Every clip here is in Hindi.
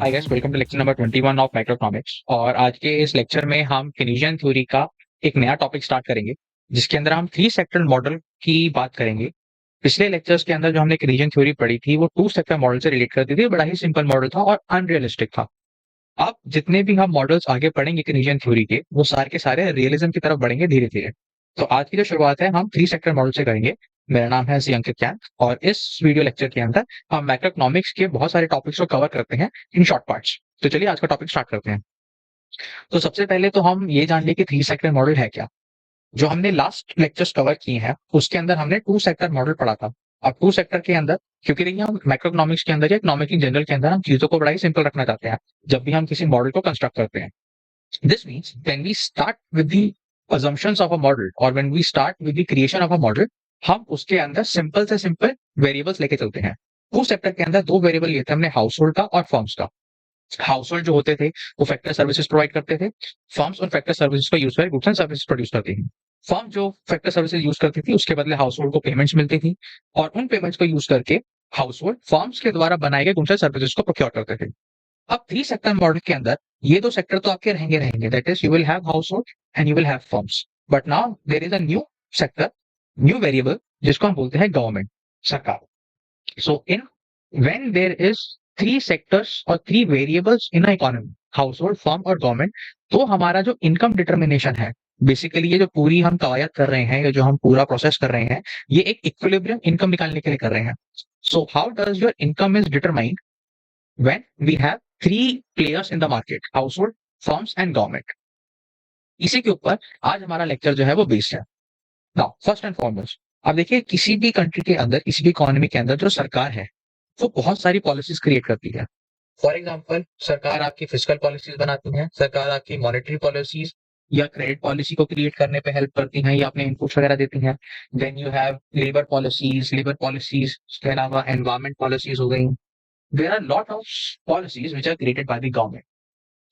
Hi guys, welcome to lecture number 21 of microeconomics. और आज के इस लेक्चर में हम केनेजियन थ्योरी का एक नया टॉपिक स्टार्ट करेंगे, जिसके अंदर हम थ्री सेक्टर मॉडल की बात करेंगे। पिछले लेक्चर्स के अंदर जो हमने केनेजियन थ्योरी पढ़ी थी वो टू सेक्टर मॉडल से रिलेट करती थी। बड़ा ही सिंपल मॉडल था और अनरियलिस्टिक था। अब जितने भी हम मॉडल्स आगे पढ़ेंगे केनेजियन थ्योरी के, वो सारे के सारे रियलिज्म की तरफ बढ़ेंगे धीरे धीरे। तो आज की जो शुरुआत है हम थ्री सेक्टर मॉडल से करेंगे। मेरा नाम है सी अंकित कैंत और इस वीडियो लेक्चर के अंदर हम मैक्रोइकोनॉमिक्स के बहुत सारे टॉपिक्स को कवर करते हैं इन शॉर्ट पार्ट्स। तो चलिए आज का टॉपिक स्टार्ट करते हैं। तो सबसे पहले तो हम ये जान लें कि थ्री सेक्टर मॉडल है क्या। जो हमने लास्ट लेक्चर्स कवर किए हैं उसके अंदर हमने टू सेक्टर मॉडल पढ़ा था। अब टू सेक्टर के अंदर, क्योंकि देखिए हम मैक्रोइकोनॉमिक्स के अंदर या इकोनॉमिक इन जनरल के अंदर हम चीजों को बड़ा ही सिंपल रखना चाहते हैं जब भी हम किसी मॉडल को कंस्ट्रक्ट करते हैं। This means when we start with the assumptions of a model or when we start with the creation of a model, हम उसके अंदर सिंपल से सिंपल वेरिएबल्स लेके चलते हैं। टू सेक्टर के अंदर दो वेरिएबल लिए थे हमने, हाउस होल्ड का और फर्म्स का। हाउस होल्ड जो होते थे वो फैक्टर सर्विसेज प्रोवाइड करते थे। फर्म्स उन फैक्टर सर्विसेज को यूज कर गुड्स एंड सर्विसेज प्रोड्यूस करती थी। फर्म जो फैक्टर सर्विसेज यूज करती थी उसके बदले हाउस होल्ड को पेमेंट्स मिलती थी, और उन पेमेंट्स को यूज करके हाउस होल्ड फर्म्स के द्वारा बनाए गए गुड्स एंड सर्विसेज को प्रोक्योर करते थे। अब थ्री सेक्टर मॉडल के अंदर ये दो सेक्टर तो आपके रहेंगे रहेंगे, that is you will have household and you will have firms. But now there is a new sector, new variable, जिसको हम बोलते हैं गवर्नमेंट, सरकार। So in when there is three sectors और three variables in a economy, household, firm और गवर्नमेंट, तो हमारा जो इनकम डिटर्मिनेशन है, बेसिकली ये जो पूरी हम कवायद कर रहे हैं या जो हम पूरा प्रोसेस कर रहे हैं, ये एक इक्विलिब्रियम इनकम निकालने के लिए कर रहे हैं। So how does your income is determined when we have three players in the market, household, firms and government। इसी के ऊपर आज हमारा लेक्चर जो है वो बेस्ड है। नाउ फर्स्ट एंड फॉरमोस्ट, अब देखिए किसी भी कंट्री के अंदर, किसी भी इकोनॉमी के अंदर जो सरकार है वो बहुत सारी पॉलिसीज क्रिएट करती है। फॉर एग्जाम्पल, सरकार आपकी फिजिकल पॉलिसीज बनाती है, सरकार आपकी मॉनेटरी पॉलिसीज या क्रेडिट पॉलिसी को क्रिएट करने पे हेल्प करती हैं या अपने इनपुट्स वगैरह देती हैं। Then you have labour policies के अलावा एनवायरमेंट पॉलिसीज हो गई। There are a lot of policies which are created by the government.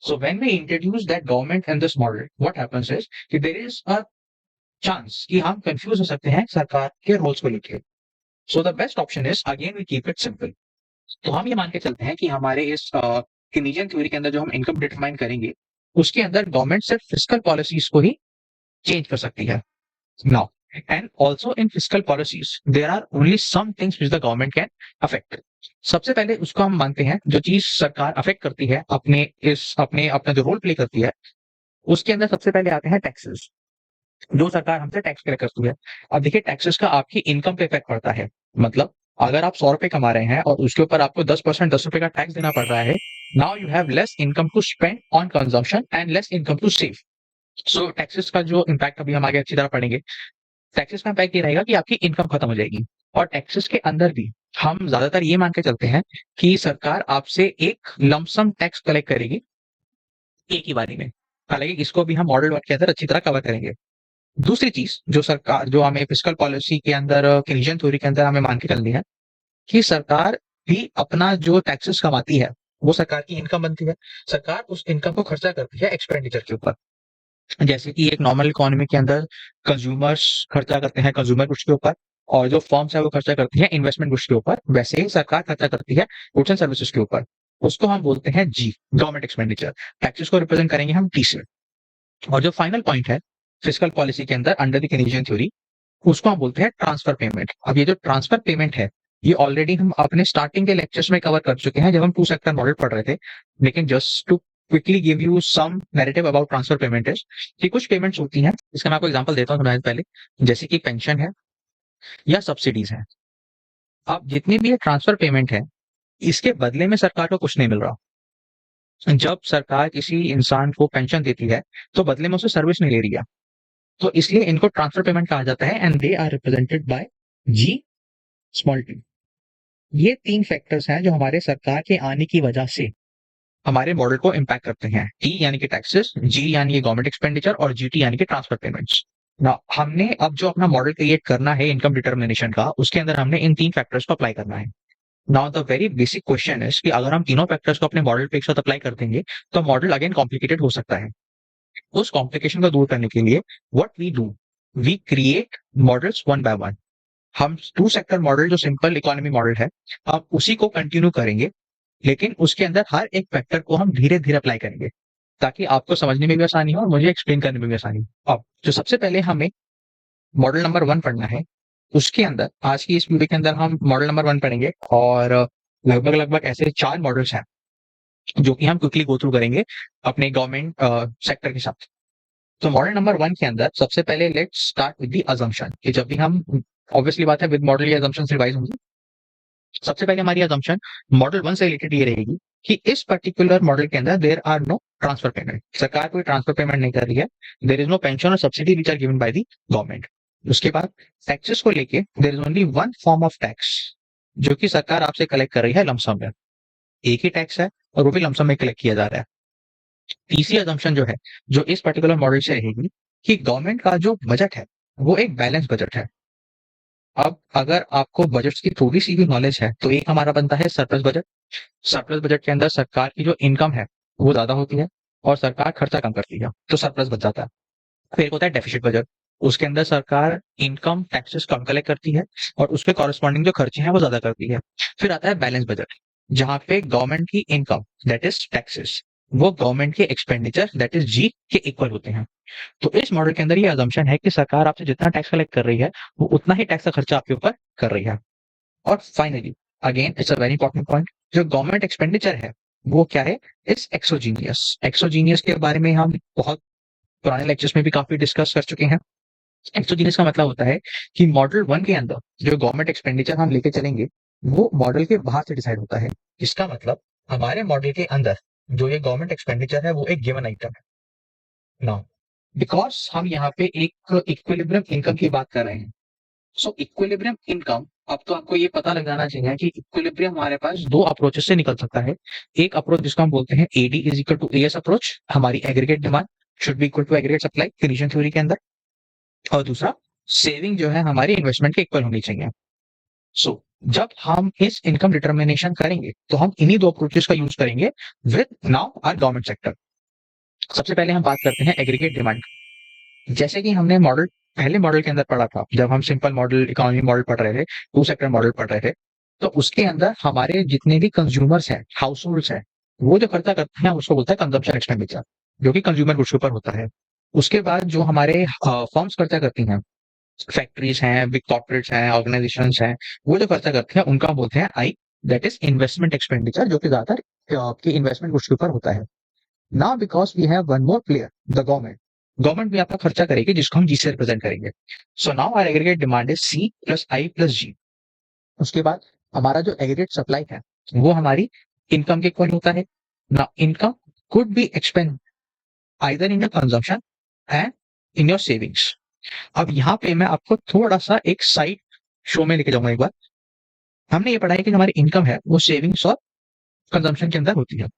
So when we introduce that government in this model, what happens is कि there is a chance कि हम confuse हो सकते हैं सरकार के roles को लेके। So the best option is again we keep it simple। तो हम ये मान के चलते हैं कि हमारे इस केनेजियन थ्योरी के अंदर जो हम इनकम डिटरमाइन करेंगे उसके अंदर गवर्नमेंट सिर्फ फिजिकल पॉलिसीज को ही चेंज कर सकती है। Now, and also in fiscal policies, there are only some things which the government can affect। सबसे पहले उसको हम मानते हैं, जो चीज सरकार अफेक्ट करती है अपना जो रोल प्ले करती है, उसके अंदर सबसे पहले आते हैं टैक्सेस। जो सरकार हमसे टैक्स कलेक्ट करती है। अब देखिए टैक्सेस का आपकी इनकम पे इफेक्ट पड़ता है। मतलब अगर आप 100 रुपए कमा रहे हैं और उसके ऊपर आपको 10% 10 रुपए का टैक्स देना पड़ रहा है, now you have less income to spend on consumption and less income to save. So taxes का जो इम्पैक्ट अभी हम आगे अच्छी तरह पढ़ेंगे। टैक्सेस का इम्पैक्ट ये रहेगा कि आपकी इनकम खत्म हो जाएगी। और टैक्सेस के अंदर भी हम ज्यादातर ये मान के चलते हैं कि सरकार आपसे एक लमसम टैक्स कलेक्ट करेगी एक ही बारी में। हालांकि इसको भी हम मॉडल वर्क के अंदर अच्छी तरह कवर करेंगे। दूसरी चीज जो सरकार, जो हमें फिस्कल पॉलिसी के अंदर, केनेजियन थ्योरी के अंदर हमें मान के चलनी है कि सरकार भी अपना जो टैक्सेस कमाती है वो सरकार की इनकम बनती है। सरकार उस इनकम को खर्चा करती है एक्सपेंडिचर के ऊपर। जैसे कि एक नॉर्मल इकोनॉमी के अंदर कंज्यूमर्स खर्चा करते हैं कंज्यूमर गुड्स के ऊपर, और जो फर्म्स है वो खर्चा करती है इन्वेस्टमेंट गुड्स के ऊपर, वैसे ही सरकार खर्चा करती है गुड्स एंड सर्विसेज के ऊपर। उसको हम बोलते हैं जी, गवर्नमेंट एक्सपेंडिचर। टैक्सेस को रिप्रेजेंट करेंगे हम टी से। और जो फाइनल पॉइंट है फिजिकल पॉलिसी के अंदर अंडर द केनेजियन थ्योरी, उसको हम बोलते हैं ट्रांसफर पेमेंट। अब ये जो ट्रांसफर पेमेंट है ये ऑलरेडी हम अपने स्टार्टिंग के लेक्चर्स में कवर कर चुके हैं जब हम टू सेक्टर मॉडल पढ़ रहे थे। लेकिन just to quickly give you some narrative about transfer payment is कि कुछ पेमेंट्स होती हैं, इसका मैं आपको एग्जांपल देता हूं समझाने से पहले, जैसे कि पेंशन है या सब्सिडीज है। अब जितनी भी ये ट्रांसफर पेमेंट है इसके बदले में सरकार को कुछ नहीं मिल रहा। जब सरकार किसी इंसान को पेंशन देती है तो बदले में उसे सर्विस नहीं ले रही है, तो इसलिए इनको ट्रांसफर पेमेंट कहा जाता है and they are represented by G small T. ये तीन फैक्टर्स हैं जो हमारे सरकार के आने की वजह से हमारे मॉडल को इम्पैक्ट करते हैं। टी यानी कि टैक्सेस, जी यानी कि गवर्नमेंट एक्सपेंडिचर, और जीटी यानी कि ट्रांसफर पेमेंट्स। ना हमने अब जो अपना मॉडल क्रिएट करना है इनकम डिटर्मिनेशन का, उसके अंदर हमने इन तीन फैक्टर्स को अप्लाई करना है। Now the very basic question is कि अगर हम तीनों फैक्टर्स को अपने मॉडल पे एक साथ अप्लाई कर देंगे तो मॉडल अगेन कॉम्प्लिकेटेड हो सकता है। उस कॉम्प्लिकेशन को दूर करने के लिए what we do, we create models one by one. हम टू सेक्टर मॉडल जो सिंपल इकोनॉमी मॉडल है, अब उसी को कंटिन्यू करेंगे लेकिन उसके अंदर हर एक फैक्टर को हम धीरे-धीरे अप्लाई करेंगे, ताकि आपको समझने में भी आसानी हो और मुझे एक्सप्लेन करने में भी आसानी हो। अब जो सबसे पहले हमें मॉडल नंबर 1 पढ़ना है, उसके अंदर आज की इस वीडियो के अंदर हम मॉडल नंबर 1 पढ़ेंगे और लगभग-लगभग ऐसे 4 मॉडल्स हैं, जो कि हम क्विकली गो थ्रू करेंगे अपने गवर्नमेंट सेक्टर के साथ। तो मॉडल नंबर 1 के अंदर सबसे पहले let's start with the assumption कि जब भी हम ऑब्वियसली बात है विद मॉडल ये असम्पशंस रिवाइज होंगी। सबसे पहले हमारी असम्पशन मॉडल 1 से रिलेटेड ये रहेगी कि इस पर्टिकुलर मॉडल के अंदर there are no transfer payment, सरकार कोई ट्रांसफर पेमेंट नहीं कर रही है, देयर इज नो पेंशन और subsidy which are given by the government. उसके बाद टैक्सेस को लेके there is only one form of tax जो कि सरकार आपसे कलेक्ट कर रही है लमसम में, एक ही टैक्स है और वो भी लमसम में कलेक्ट किया जा रहा है। तीसरी असम्पशन जो है जो इस पर्टिकुलर मॉडल से रहेगी कि गवर्नमेंट का जो बजट है वो एक बैलेंस बजट है। अब अगर आपको बजट्स की थोड़ी सी भी नॉलेज है तो एक हमारा बनता है सरप्लस बजट। सरप्लस बजट के अंदर सरकार की जो इनकम है वो ज्यादा होती है और सरकार खर्चा कम करती है, तो सरप्लस बच जाता है। फिर एक होता है डेफिसिट बजट, उसके अंदर सरकार इनकम टैक्सेस कम कलेक्ट करती है और उस पे कॉरेस्पॉन्डिंग जो खर्चे हैं वो ज्यादा करती है। फिर आता है बैलेंस बजट, जहां पे गवर्नमेंट की इनकम दैट इज टैक्सेस वो गवर्नमेंट के एक्सपेंडिचर दैट इज जी के इक्वल होते हैं। तो इस मॉडल के अंदर ये अजम्पशन है कि सरकार आपसे जितना टैक्स कलेक्ट कर रही है वो उतना ही टैक्स का खर्चा आपके ऊपर कर रही है। और finally again it's a very important point, जो गवर्नमेंट एक्सपेंडिचर है वो क्या है, इस एक्सोजीनियस। एक्सोजीनियस के बारे में हम बहुत पुराने लेक्चर्स में भी काफी डिस्कस कर चुके हैं। एक्सोजीनियस का मतलब होता है कि मॉडल 1 के अंदर जो गवर्नमेंट एक्सपेंडिचर हम लेके चलेंगे वो मॉडल के बाहर से डिसाइड होता है। इसका मतलब हमारे मॉडल के अंदर जो ये गवर्नमेंट एक्सपेंडिचर है वो एक गिवन आइटम है ना, बिकॉज हम यहाँ पे एक इक्विलिब्रियम इनकम की बात कर रहे हैं। सो इक्विलिब्रियम इनकम, अब तो आपको ये पता लग जाना चाहिए कि इक्विलिब्रियम हमारे पास दो अप्रोचेस से निकल सकता है। एक अप्रोच जिसको हम बोलते हैं AD is equal to AS approach, हमारी aggregate demand should be equal to aggregate supply finishing theory के अंदर, और दूसरा सेविंग जो है हमारी इन्वेस्टमेंट के इक्वल होनी चाहिए। सो जब हम इस इनकम डिटर्मिनेशन करेंगे तो हम इन्हीं दो अप्रोचेस का यूज करेंगे with now our government sector. सबसे पहले हम बात करते हैं एग्रीगेट डिमांड। जैसे कि हमने मॉडल पहले मॉडल के अंदर पढ़ा था, जब हम सिंपल मॉडल इकोनॉमी मॉडल पढ़ रहे थे, टू सेक्टर मॉडल पढ़ रहे थे, तो उसके अंदर हमारे जितने भी कंज्यूमर्स हैं, हाउस होल्ड्स हैं, वो जो खर्चा करते हैं उसको बोलता है कंजम्पशन एक्सपेंडिचर, जो कि कंज्यूमर गुड्स के ऊपर होता है। उसके बाद जो हमारे फर्म्स खर्चा करती हैं, फैक्ट्रीज हैं, बिग कॉर्पोरेट्स हैं, ऑर्गेनाइजेशन हैं, वो जो खर्चा करते हैं उनका बोलते हैं आई, दैट इज इन्वेस्टमेंट एक्सपेंडिचर, जो कि ज्यादातर आपके इन्वेस्टमेंट गुड्स के ऊपर होता है। Now because we have one more player, the government. Government भी आपका खर्चा करेगी जिसको हम जी से रिप्रेजेंट करेंगे। So now our aggregate demand is C plus I plus G. उसके बाद हमारा जो एग्रीगेट सप्लाई है वो हमारी इनकम के इक्वल होता है। Now income could be expand either in your consumption and in your savings. अब यहाँ पे मैं आपको थोड़ा सा एक साइड शो में लेके जाऊंगा एक बार। हमने ये पढ़ा है कि जो हमारी इनकम है वो सेविंग्स और कंजम्पशन के अंदर होती है,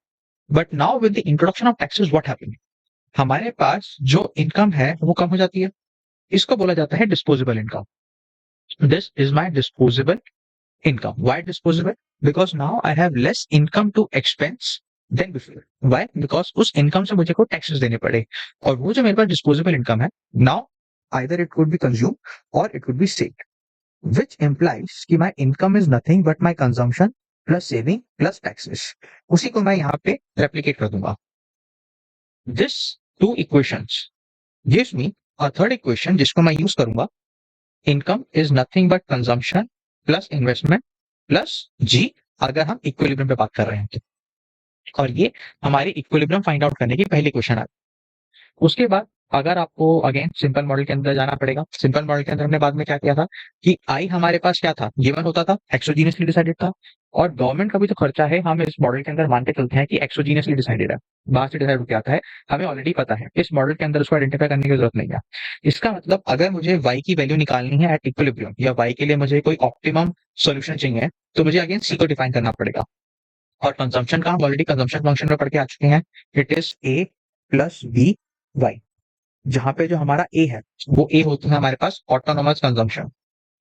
but now with the introduction of taxes what happened, हमारे पास जो इनकम है वो कम हो जाती है। इसको बोला जाता है disposable income. This is my disposable income. Why disposable? Because now I have less income to expense than before. Why? Because उस इनकम से मुझे को टैक्सेस देने पड़े, और वो जो मेरे पास डिस्पोजेबल इनकम है now either it could be consume और it could be saved, which implies कि my income is nothing but my consumption plus saving plus taxes। उसी को मैं यहाँ पे replicate कर दूंगा। This two equations gives me a third equation जिसको मैं यूज करूंगा, income is nothing but consumption plus investment plus G, अगर हम इक्विलिब्रियम पे बात कर रहे हैं तो। और ये हमारी इक्विलिब्रियम फाइंड आउट करने की पहली क्वेश्चन है। उसके बाद अगर आपको अगेन सिंपल मॉडल के अंदर जाना पड़ेगा। सिंपल मॉडल के अंदर हमने बाद में क्या किया था कि आई हमारे पास क्या था, गिवन होता था, एक्सोजीनियसली डिसाइडेड था, और गवर्नमेंट का भी जो खर्चा है हम इस मॉडल के अंदर मानते चलते हैं कि एक्सोजीनियसली डिसाइडेड है, बाहर से डिसाइड होकर आता है, हमें ऑलरेडी पता है, इस मॉडल के अंदर उसको आइडेंटिफाई करने की जरूरत नहीं है। इसका मतलब अगर मुझे y की वैल्यू निकालनी है एट इक्विलिब्रियम, या y के लिए मुझे कोई ऑप्टिमम सॉल्यूशन चाहिए, तो मुझे अगेन c को डिफाइन करना पड़ेगा। और कंजम्पशन का हम ऑलरेडी कंजम्पशन फंक्शन में पढ़ के आ चुके हैं, it is a plus B Y, जहां पे जो हमारा ए है वो ए होता है हमारे पास ऑटोनोमस कंजम्पशन।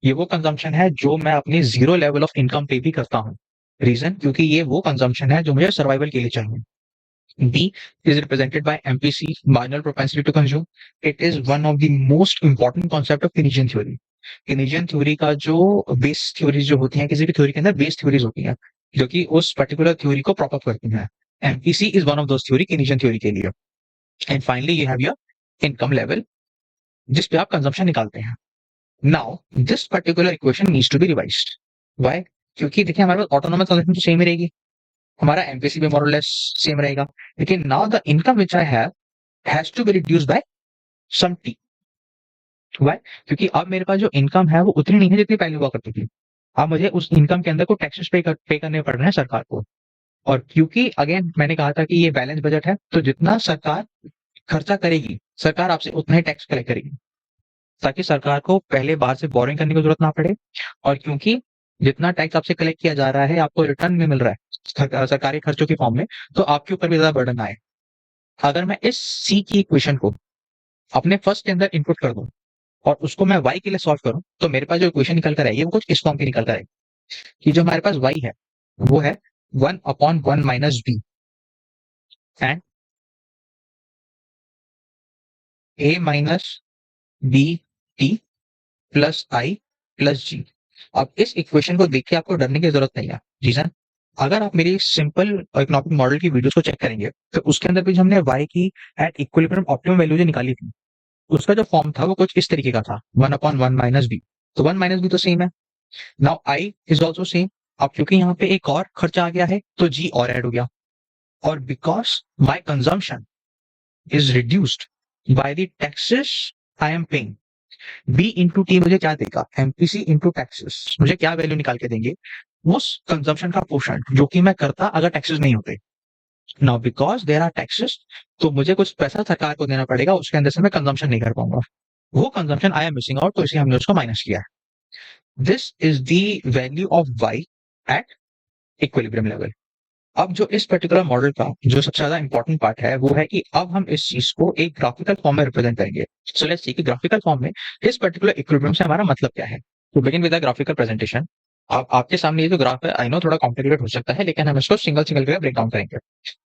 ये वो कंजम्पशन है जो मैं अपनी जीरो लेवल ऑफ इनकम पे भी करता हूँ। रीजन, क्योंकि ये वो कंजम्पशन है जो मुझे सर्वाइवल के लिए चाहिए। B is represented by MPC, marginal propensity to consume. It is one of the most important concept of Keynesian theory. Keynesian theory का जो बेस थ्योरीज जो होती हैं, किसी भी थ्योरी के अंदर बेस थ्योरीज होती हैं, जो कि उस पर्टिकुलर थ्योरी को प्रॉप अप करती है। MPC is one of those theory Keynesian theory के लिए। And finally you have your income level, जिस पे आप कंजम्पशन निकालते हैं। Now this particular equation needs to be revised. Why? क्योंकि देखिए हमारे पास ऑटोनोमस कंजम्पशन तो सेम ही रहेगी, हमारा एमपीसी भी मोर और लेस सेम रहेगा, लेकिन now the income which I have has to be reduced by some T. Why? क्योंकि अब मेरे पास जो इनकम है वो उतनी नहीं है जितनी पहले हुआ करती थी। अब मुझे उस इनकम के अंदर को टैक्सेस पे करने पड़ रहे हैं सरकार को। और क्योंकि अगेन मैंने कहा था कि ये बैलेंस बजट है, तो जितना सरकार खर्चा करेगी, सरकार आपसे उतना ही टैक्स कलेक्ट करेगी, ताकि सरकार को पहले बाहर से बोरिंग करने की जरूरत ना पड़े। और क्योंकि जितना टैक्स आपसे कलेक्ट किया जा रहा है आपको रिटर्न में मिल रहा है सरकारी खर्चों के फॉर्म में, तो आपके ऊपर भी ज्यादा बर्डन आए। अगर मैं इस सी की इक्वेशन को अपने फर्स्ट के अंदर इनपुट कर दूं और उसको मैं वाई के लिए सॉल्व करूं, तो मेरे पास जो इक्वेशन निकल कर आएगी वो कुछ इस फॉर्म की निकल कर आएगी कि जो हमारे पास वाई है वो है 1/1 minus B and A minus B T plus I plus G. अब इस इक्वेशन को देख के आपको डरने की जरूरत नहीं है। रीजन, अगर आप मेरी सिंपल इकोनॉमिक मॉडल की वीडियोस को चेक करेंगे तो उसके अंदर भी जो हमने y की एट इक्विलिब्रियम ऑप्टिमम वैल्यू जो निकाली थी, उसका जो फॉर्म था वो कुछ इस तरीके का था, 1/1 माइनस बी। तो 1 माइनस बी तो सेम है। Now I is also same. अब क्योंकि यहाँ पे एक और खर्चा आ गया है तो जी और ऐड हो गया। और because my consumption is reduced by the taxes I am paying, B into T मुझे क्या देगा, एमपीसी इंटू टैक्सेस मुझे क्या वैल्यू निकाल के देंगे, उस कंजम्पशन का पोर्शन जो कि मैं करता अगर टैक्सेस नहीं होते। Now because there are taxes, तो मुझे कुछ पैसा सरकार को देना पड़ेगा, उसके अंदर से मैं कंजम्पशन नहीं कर पाऊंगा। वो consumption I am missing out, तो इसलिए हमने उसको माइनस किया है। This is the value of Y at equilibrium level. अब जो इस पर्टिकुलर मॉडल का जो सबसे ज्यादा इंपॉर्टेंट पार्ट है वो है कि अब हम इस चीज को एक ग्राफिकल फॉर्म में रिप्रेजेंट करेंगे। सो लेट्स सी कि ग्राफिकल फॉर्म में इस पर्टिकुलर इक्विलिब्रियम से हमारा मतलब क्या है। तो begin with the graphical presentation. अब आपके सामने ये जो ग्राफ है, आई नो थोड़ा कॉम्प्लिकेटेड हो सकता है, लेकिन हम इसको सिंगल सिंगल करके ब्रेक डाउन करेंगे।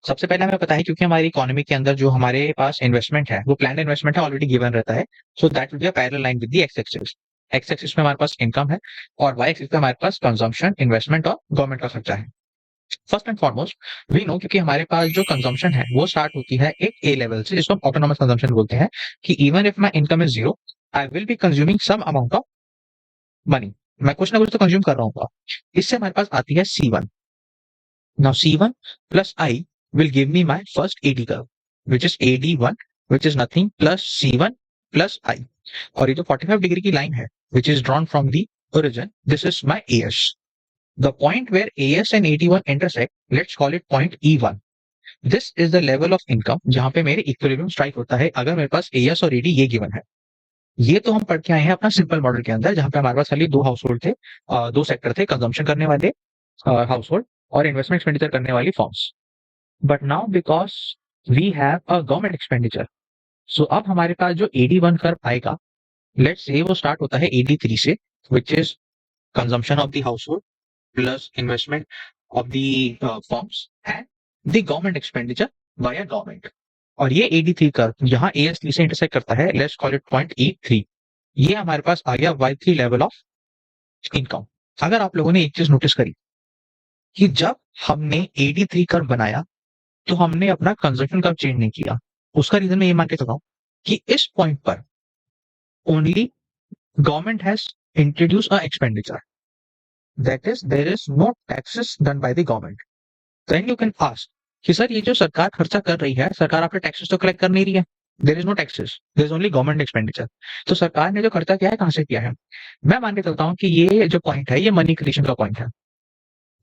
सबसे पहले हमें पता है क्योंकि हमारी इकोनॉमी के अंदर जो हमारे पास इन्वेस्टमेंट है वो प्लान इन्वेस्टमेंट है, ऑलरेडी गिवन रहता है। So that will be a parallel line with the x axis. X axis में हमारे पास इनकम है और वाई एक्सिस पे हमारे पास कंजम्पशन, इन्वेस्टमेंट और गवर्नमेंट का खर्चा है। First and foremost we know, क्योंकि हमारे पास जो कंजम्पशन है वो स्टार्ट होती है एक ए लेवल से, जिसको हम ऑटोनोमस कंजम्पशन बोलते हैं, कि even if my income is zero I will be consuming some amount of money. मैं कुछ ना कुछ तो कंज्यूम कर रहा हूँ। इससे हमारे पास आती है C1। Now C1 plus I will give me my first AD curve which is AD1, which is nothing plus C1 plus I. और ये जो 45 डिग्री की लाइन है which is drawn from the origin, this is my AS। The point where AS and AD1 intersect, let's call it point E1. This is the level of income जहां पे मेरे इक्विलिब्रियम स्ट्राइक होता है अगर मेरे पास AS और AD ये गिवन है। ये तो हम पढ़ के आए हैं अपना सिंपल मॉडल के अंदर, जहां पे हमारे पास खाली दो हाउस होल्ड थे, दो सेक्टर थे, कंजम्पशन करने वाले हाउस होल्ड और इन्वेस्टमेंट एक्सपेंडिचर करने वाली firms. But now because we have a government expenditure, so अब हमारे पास जो AD1 कर्व आएगा, लेट्स से वो स्टार्ट होता है AD3 से, which is consumption of the house hold plus investment of the firms and the government expenditure via government। और ये AD3 कर्व यहाँ AS3 से इंटरसेक्ट करता है, let's call it point E3। ये हमारे पास आ गया Y3 लेवल ऑफ इनकम। अगर आप लोगों ने एक चीज नोटिस करी कि जब हमने AD3 कर्व बनाया तो हमने अपना कंजम्पशन कर्व चेंज नहीं किया। उसका रीजन मैं ये मान के चलता हूं कि इस पॉइंट पर only government has introduce a expenditure, that is there is no taxes done by the government. Then you can ask कि सर ये जो सरकार खर्चा कर रही है, सरकार आपके टैक्सेस तो कलेक्ट कर नहीं रही है, there is no taxes, there is only government expenditure. तो सरकार ने जो खर्चा किया है कहां से किया है? मैं मान के चलता हूं कि ये जो पॉइंट है ये मनी क्रिएशन का पॉइंट है।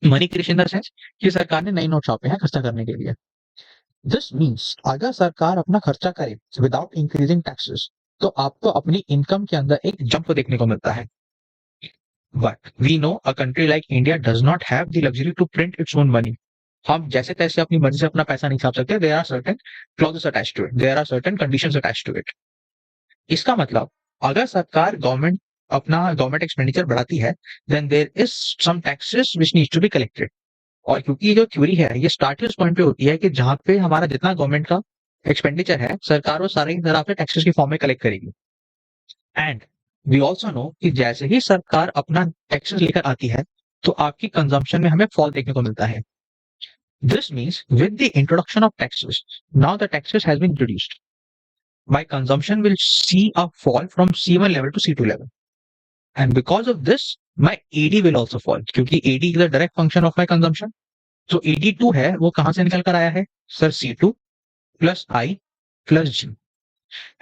मनी क्रिएशन द सेंस कि सरकार ने नई नोट छापे हैं खर्चा करने के लिए। दिस मीन्स अगर सरकार अपना खर्चा करे विदाउट इंक्रीजिंग टैक्सेस, तो आपको अपनी इनकम के अंदर एक जंप देखने को मिलता है। But we know a country like India does not have the luxury to print its own money. हम जैसे तैसे अपनी मर्जी से अपना पैसा नहीं छाप सकते। There are certain clauses attached to it, there are certain conditions attached to it. इसका मतलब अगर सरकार गवर्नमेंट अपना गवर्नमेंट एक्सपेंडिचर बढ़ाती है, then there is some taxes which needs to be collected. और क्योंकि ये जो थ्योरी है ये स्टार्ट ही उस पॉइंट पे होती है कि जहां पे हमारा जितना गवर्नमेंट का एक्सपेंडिचर है, सरकार वो सारे तरह पे टैक्सेस की फॉर्म में कलेक्ट करेगी। एंड वी ऑल्सो नो कि जैसे ही सरकार अपना टैक्सेस लेकर आती है तो आपकी कंजम्पशन में हमें फॉल देखने को मिलता है। This means with the introduction of taxes, now the taxes has been introduced, my consumption will see a fall from C1 level to C2 level, and because of this my AD will also fall, क्योंकि AD is the direct function of my consumption. जो AD2 है वो कहां से निकल कर आया है sir? C2 plus I plus G,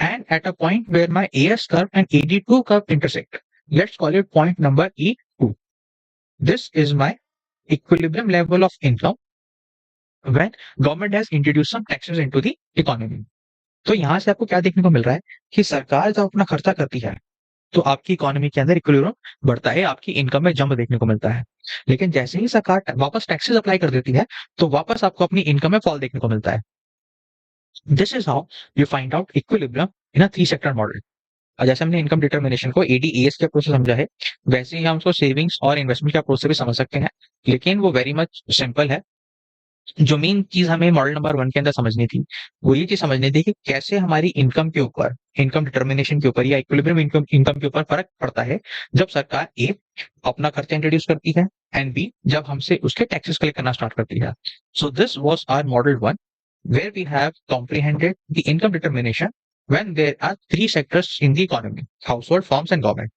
and at a point where my AS curve and AD2 curve intersect, let's call it point number E2. This is my equilibrium level of income when government has introduced some taxes into the economy. तो यहां से आपको क्या देखने को मिल रहा है कि सरकार जब अपना खर्चा करती है तो आपकी इकोनॉमी के अंदर इक्विलिब्रियम बढ़ता है, आपकी इनकम में जंप देखने को मिलता है। लेकिन जैसे ही सरकार वापस टैक्सेस अप्लाई कर देती है तो वापस आपको अपनी इनकम में फॉल देखने को मिलता है। This is how you find out equilibrium in a 3 sector model. जैसे हमने इनकम डिटर्मिनेशन को AD/AS के अप्रोच से समझा है, वैसे ही हम उसको सेविंग्स और इन्वेस्टमेंट के अप्रोच से भी समझ सकते हैं, लेकिन वो वेरी मच सिंपल है। जो मेन चीज हमें मॉडल नंबर 1 के अंदर समझनी थी वो ये चीज समझनी थी कि कैसे हमारी इनकम के ऊपर, इनकम डिटर्मिनेशन के ऊपर या इक्विलिब्रियम इनकम के ऊपर फर्क पड़ता है जब सरकार ए अपना खर्चा इंट्रोड्यूस करती है एंड बी जब हमसे उसके टैक्सेस कलेक्ट करना स्टार्ट करती है। So this was our model 1 where we have comprehended the income determination when there are 3 sectors in the economy: household, firms and government.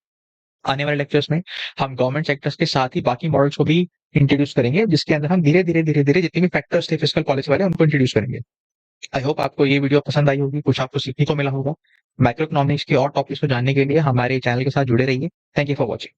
आने वाले लेक्चर्स में हम गवर्नमेंट सेक्टर्स के साथ ही बाकी मॉडल्स को भी इंट्रोड्यूस करेंगे, जिसके अंदर हम धीरे धीरे जितने भी फैक्टर्स थे फिस्कल पॉलिसी वाले उनको इंट्रोड्यूस करेंगे। आई होप आपको ये वीडियो पसंद आई होगी, कुछ आपको सीखने को मिला होगा। माइक्रो इकोनॉमिक्स के और टॉपिक्स को जानने के लिए हमारे चैनल के साथ जुड़े रहिए। Thank you for watching.